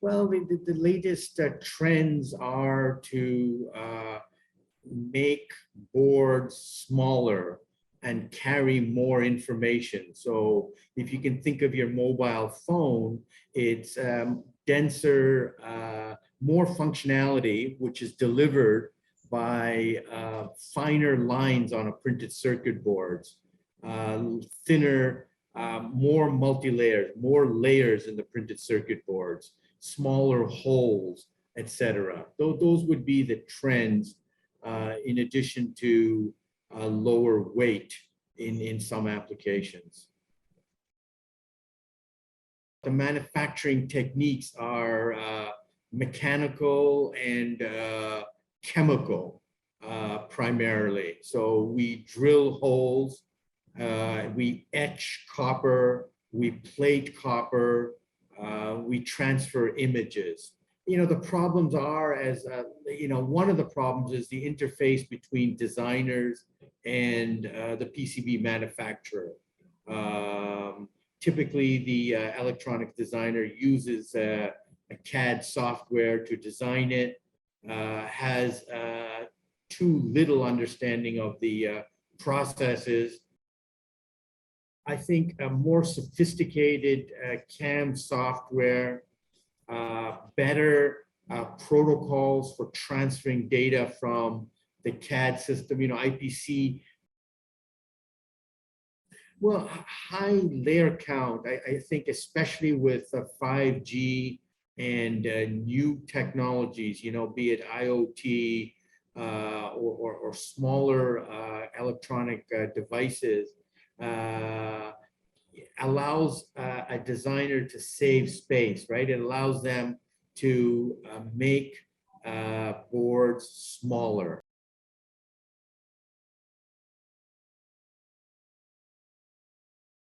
Well, the latest trends are to make boards smaller and carry more information. So if you can think of your mobile phone, it's denser, more functionality, which is delivered by finer lines on a printed circuit boards, thinner, more multi-layers, more layers in the printed circuit boards, smaller holes, etc. Those would be the trends, in addition to lower weight in some applications. The manufacturing techniques are mechanical and chemical primarily. So we drill holes, we etch copper, we plate copper, we transfer images. You know, the problems are, as you know, one of the problems is the interface between designers and the PCB manufacturer. Typically, the electronic designer uses a CAD software to design it, has too little understanding of the processes. I think a more sophisticated CAM software, better protocols for transferring data from the CAD system, you know, IPC. Well, high layer count, I think especially with 5G and new technologies, you know, be it IoT or smaller electronic devices, allows a designer to save space, right? It allows them to make boards smaller.